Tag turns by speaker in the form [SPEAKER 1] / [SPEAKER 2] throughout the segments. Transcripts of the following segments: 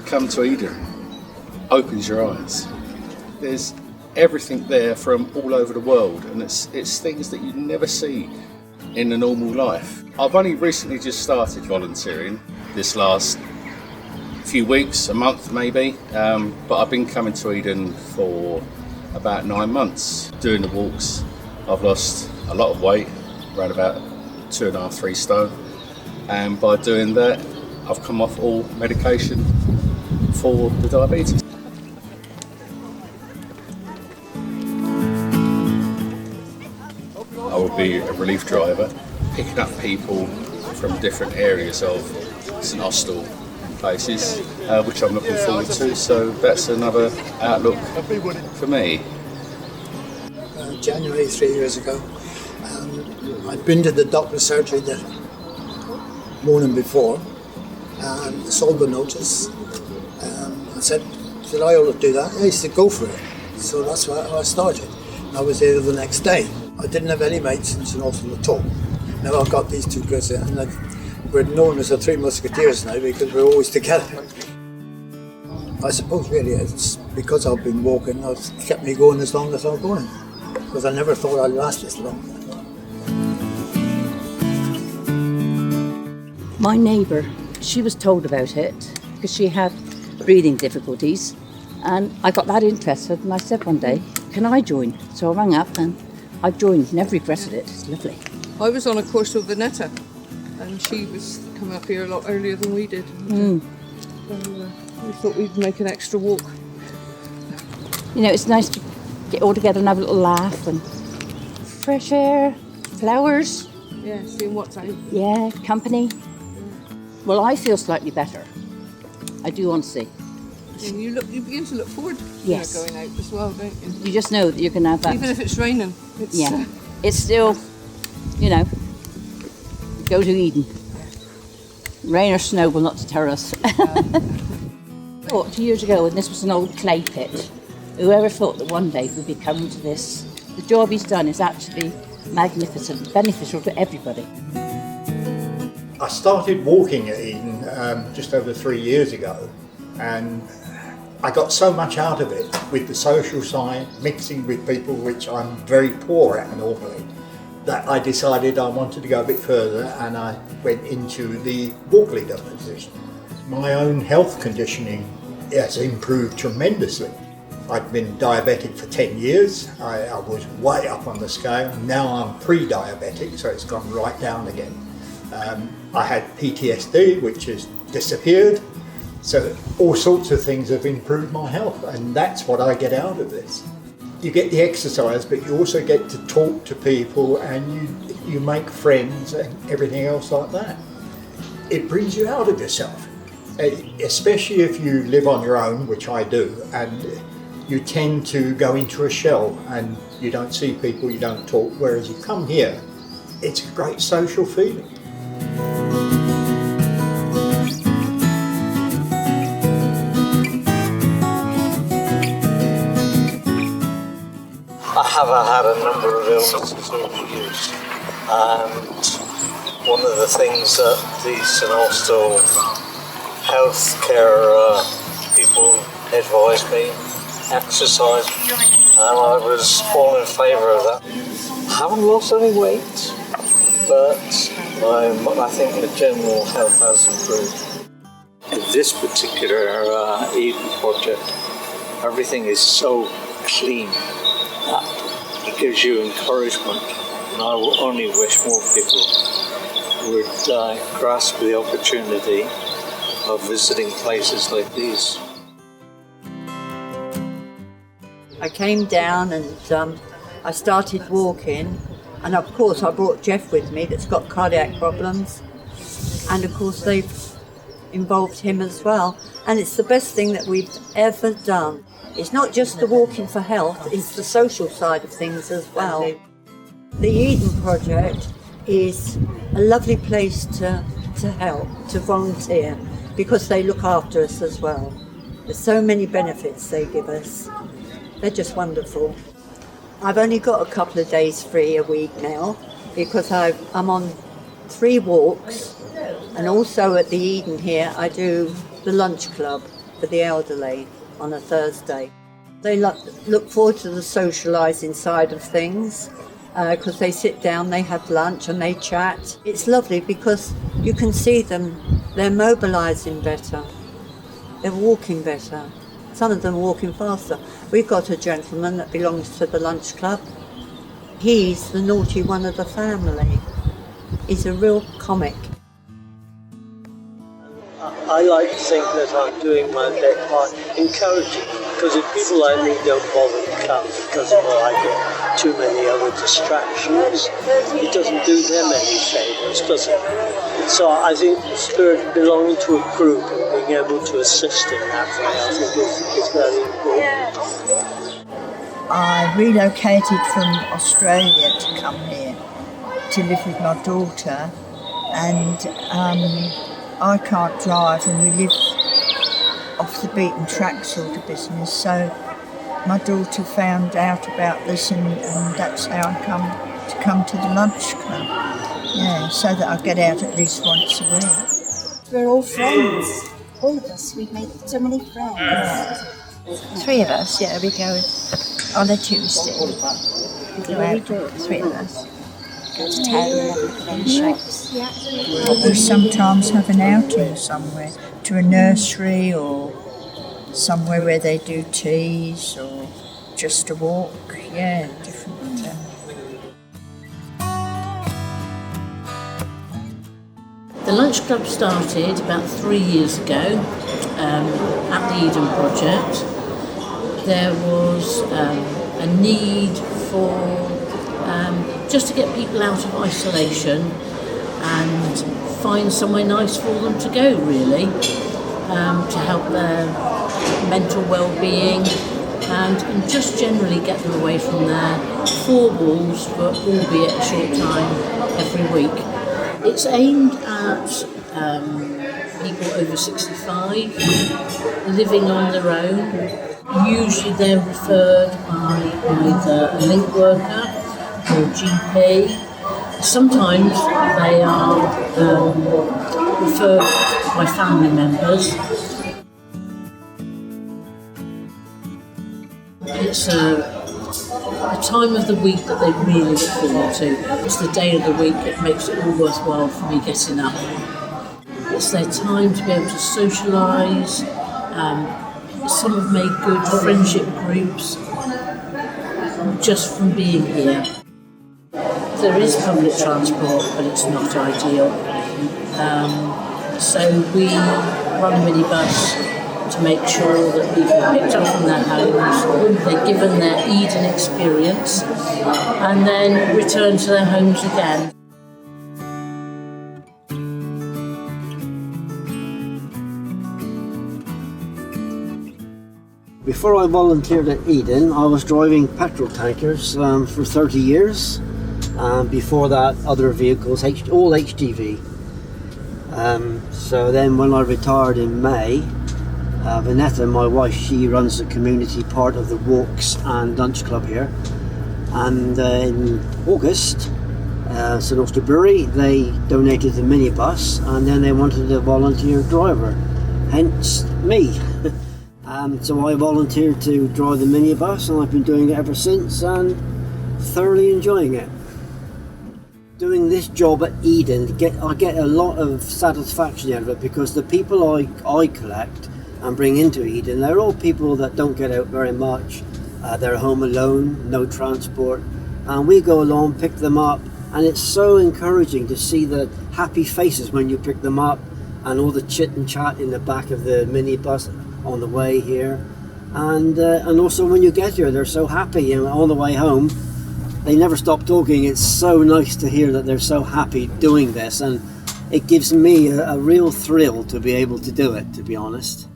[SPEAKER 1] come to Eden opens your eyes. There's everything there from all over the world, and it's things that you never see in the normal life. I've only recently just started volunteering this last few weeks, a month maybe, but I've been coming to Eden for about 9 months, doing the walks. I've lost a lot of weight, around about 2.5, 3 stone, and by doing that I've come off all medication for the diabetes. I will be a relief driver, picking up people from different areas of St Austell places, which I'm looking forward to, so that's another outlook for me.
[SPEAKER 2] January 3 years ago, I'd been to the doctor's surgery the morning before and saw the notice. I said I ought to do that? He said, go for it. So that's why I started. I was there the next day. I didn't have any mates in St Austell at all. Now I've got these two girls there, and we're known as the Three Musketeers now because we're always together. I suppose really it's because I've been walking, it's kept me going as long as I'm going, because I never thought I'd last this long.
[SPEAKER 3] My neighbour, she was told about it because she had breathing difficulties, and I got that interested, and I said one day, can I join? So I rang up and I joined, never regretted it. It's lovely.
[SPEAKER 4] I was on a course with Vanetta, and she was coming up here a lot earlier than we did. So, we thought we'd make an extra walk.
[SPEAKER 3] You know, it's nice to get all together and have a little laugh and fresh air, flowers.
[SPEAKER 4] Yeah, seeing what's out.
[SPEAKER 3] Yeah, company. Well, I feel slightly better. I do honestly.
[SPEAKER 4] And you begin to look forward to
[SPEAKER 3] Yes.
[SPEAKER 4] going out as well, don't you?
[SPEAKER 3] You just know that you're going to have that.
[SPEAKER 4] Even if it's raining. It's,
[SPEAKER 3] Yeah, it's still, you know, go to Eden. Rain or snow will not deter us. Thought 2 years ago when this was an old clay pit, whoever thought that one day we'd be coming to this? The job he's done is actually magnificent, beneficial to everybody.
[SPEAKER 5] I started walking at Eden just over 3 years ago, and I got so much out of it with the social side, mixing with people, which I'm very poor at normally, that I decided I wanted to go a bit further, and I went into the walk leader position. My own health conditioning has improved tremendously. I'd been diabetic for 10 years. I was way up on the scale. Now I'm pre-diabetic, so it's gone right down again. I had PTSD, which has disappeared. So all sorts of things have improved my health, and that's what I get out of this. You get the exercise, but you also get to talk to people, and you make friends and everything else like that. It brings you out of yourself, especially if you live on your own, which I do, and you tend to go into a shell and you don't see people, you don't talk, whereas you come here, it's a great social feeling.
[SPEAKER 6] I have had a number of illnesses over the years, and one of the things that the St Austell healthcare people advised me, exercise, and I was all in favour of that. I haven't lost any weight, but I think the general health has improved. This particular Eden project, everything is so clean. It gives you encouragement, and I will only wish more people would grasp the opportunity of visiting places like these.
[SPEAKER 7] I came down and I started walking, and of course I brought Jeff with me that's got cardiac problems, and of course they've involved him as well, and it's the best thing that we've ever done. It's not just the walking for health, it's the social side of things as well. The Eden Project is a lovely place to help, to volunteer, because they look after us as well. There's so many benefits they give us. They're just wonderful. I've only got a couple of days free a week now because I'm on 3 walks, and also at the Eden here I do the lunch club. for the elderly on a Thursday. They look forward to the socialising side of things because they sit down, they have lunch and they chat. It's lovely because you can see them, they're mobilising better, they're walking better. Some of them are walking faster. We've got a gentleman that belongs to the lunch club. He's the naughty one of the family. He's a real comic.
[SPEAKER 8] I like to think that I'm doing my bit by encouraging, because if people like me don't bother to come because I get too many other distractions, it doesn't do them any favours, does it? So I think the spirit of belonging to a group and being able to assist in that way, I think is very important.
[SPEAKER 9] I relocated from Australia to come here to live with my daughter, and I can't drive, and we live off the beaten track sort of business, so my daughter found out about this, and that's how I come to the lunch club. Yeah, so that I get out at least once a week.
[SPEAKER 10] We're all friends, all of us. We've made so many friends.
[SPEAKER 9] Yeah. 3 of us, yeah, we go on a Tuesday. We go out, 3 of us.
[SPEAKER 10] Go to town and everything, shops.
[SPEAKER 9] We sometimes have an outing somewhere, to a nursery or somewhere where they do teas, or just a walk, yeah, different.
[SPEAKER 11] The lunch club started about 3 years ago at the Eden Project. There was a need for just to get people out of isolation and find somewhere nice for them to go, really, to help their mental well-being and just generally get them away from their 4 walls, but albeit a short time every week. It's aimed at people over 65, living on their own. Usually they're referred by either a link worker or GP. Sometimes they are referred by family members. It's a time of the week that they really look forward to. It's the day of the week that makes it all worthwhile for me getting up. It's their time to be able to socialise. Some have made good friendship groups just from being here. There is public transport, but it's not ideal. So we run a minibus to make sure that people are picked up from their homes, they're given their Eden experience, and then return to their homes again.
[SPEAKER 12] Before I volunteered at Eden, I was driving petrol tankers for 30 years. Before that, other vehicles, all HGV. So then when I retired in May, Vanessa, my wife, she runs the community part of the Walks and Lunch Club here. And in August, St Austerbury, they donated the minibus, and then they wanted a volunteer driver, hence me. So I volunteered to drive the minibus, and I've been doing it ever since, and thoroughly enjoying it. Doing this job at Eden, I get a lot of satisfaction out of it, because the people I collect and bring into Eden, they're all people that don't get out very much. They're home alone, no transport, and we go along, pick them up, and it's so encouraging to see the happy faces when you pick them up, and all the chit and chat in the back of the minibus on the way here, and also when you get here, they're so happy, and on the way home they never stop talking. It's so nice to hear that they're so happy doing this, and it gives me a real thrill to be able to do it, to be honest.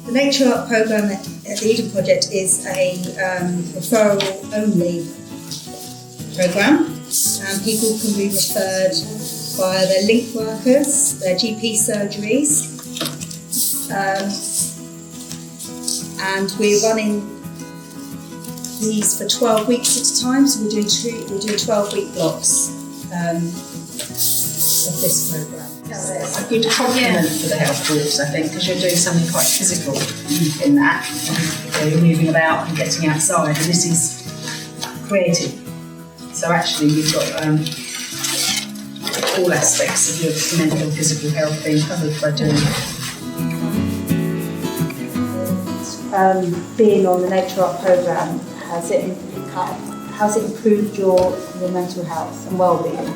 [SPEAKER 10] The Nature Art programme at the Eden Project is a referral only programme. People can be referred via the link workers, their GP surgeries. And we're running these for 12 weeks at a time, so we're doing 12-week blocks of this programme.
[SPEAKER 13] It's a good compliment for the health groups, I think, because you're doing something quite physical in that. You're moving about and getting outside, and this is creative. So actually you've got all aspects of your mental and physical health being covered by doing it.
[SPEAKER 10] Being on the Nature Up programme, has it improved your mental health and well-being,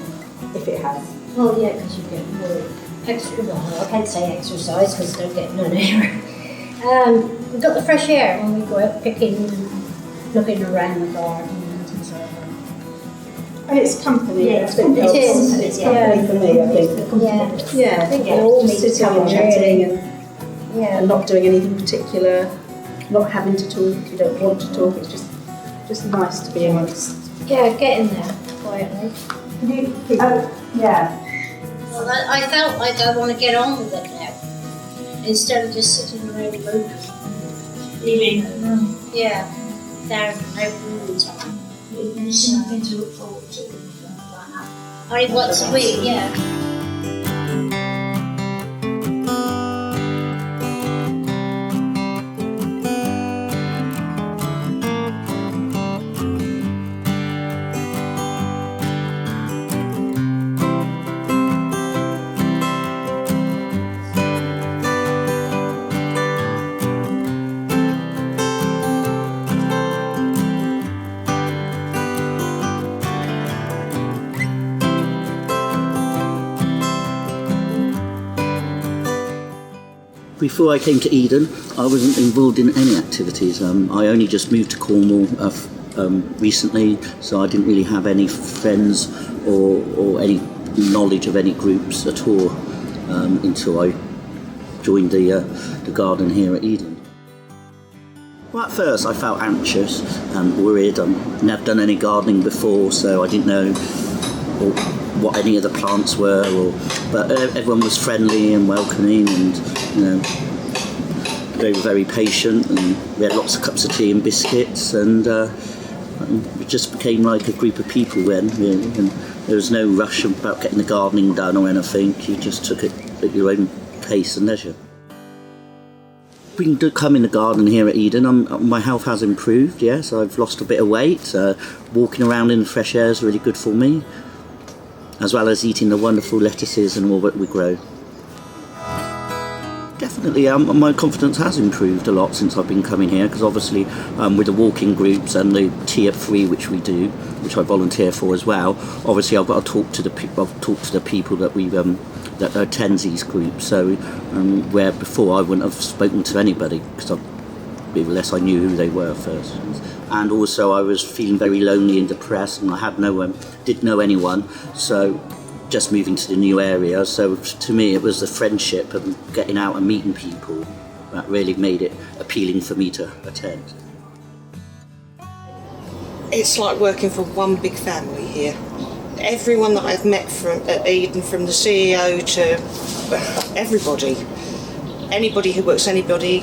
[SPEAKER 10] if it has?
[SPEAKER 14] Well, yeah, because you get more extra, well, I can't say exercise because I don't get none here. We've got the fresh air when we go out picking and looking around the garden and things like that.
[SPEAKER 10] And it's company.
[SPEAKER 14] Yeah, it's company for me, I think.
[SPEAKER 10] Yeah,
[SPEAKER 14] I think
[SPEAKER 10] we're all
[SPEAKER 14] sitting and chatting and not doing anything particular, not having to talk if you don't want to talk. It's just nice to be amongst. Yeah, getting there quietly.
[SPEAKER 10] Yeah.
[SPEAKER 14] Well, I felt like I want to get on with it now, instead of just sitting around the room.
[SPEAKER 10] Eating.
[SPEAKER 14] Yeah, down and out all the time.
[SPEAKER 10] It's something to look forward to.
[SPEAKER 14] Only once a week, yeah.
[SPEAKER 15] Before I came to Eden, I wasn't involved in any activities. I only just moved to Cornwall recently, so I didn't really have any friends or any knowledge of any groups at all until I joined the garden here at Eden. Well, at first I felt anxious and worried. I've never done any gardening before, so I didn't know what any of the plants were, but everyone was friendly and welcoming, and they were very patient, and we had lots of cups of tea and biscuits, and it just became like a group of people then, really, and there was no rush about getting the gardening done or anything. You just took it at your own pace and leisure. We can come in the garden here at Eden. My health has improved, yes. I've lost a bit of weight. Walking around in the fresh air is really good for me, as well as eating the wonderful lettuces and all that we grow. Definitely, my confidence has improved a lot since I've been coming here, because obviously with the walking groups and the tea at 3, which we do, which I volunteer for as well, obviously I've got to talk to the people that we that attend these groups. So where before I wouldn't have spoken to anybody, because unless I knew who they were first. And also I was feeling very lonely and depressed, and I had didn't know anyone, so just moving to the new area, so to me it was the friendship and getting out and meeting people that really made it appealing for me to attend.
[SPEAKER 16] It's like working for one big family here. Everyone that I've met at Eden, from the CEO to everybody, anybody who works with anybody,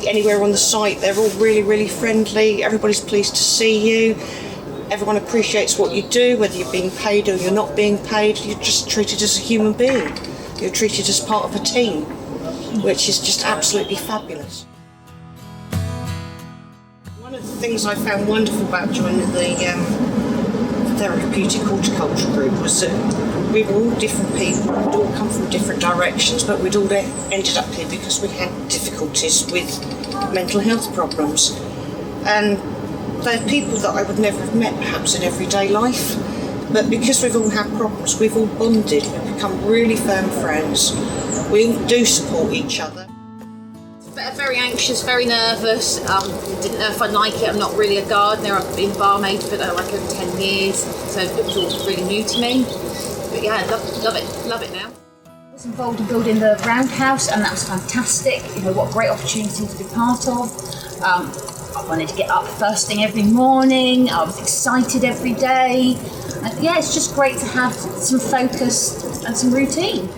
[SPEAKER 16] anywhere on the site, they're all really, really friendly. Everybody's pleased to see you. Everyone appreciates what you do, whether you're being paid or you're not being paid. You're just treated as a human being. You're treated as part of a team, which is just absolutely fabulous. One of the things I found wonderful about joining the therapeutic horticulture group was that we were all different people. We'd all come from different directions, but we'd all ended up here because we had difficulties with mental health problems. And they're people that I would never have met perhaps in everyday life, but because we've all had problems, we've all bonded, we've become really firm friends. We all do support each other.
[SPEAKER 17] Very anxious, very nervous, didn't know if I'd like it. I'm not really a gardener, I've been barmaid for like over 10 years, so it was all really new to me. But yeah, love it now.
[SPEAKER 18] I was involved in building the roundhouse, and that was fantastic. What a great opportunity to be part of. I wanted to get up first thing every morning. I was excited every day. And yeah, it's just great to have some focus and some routine.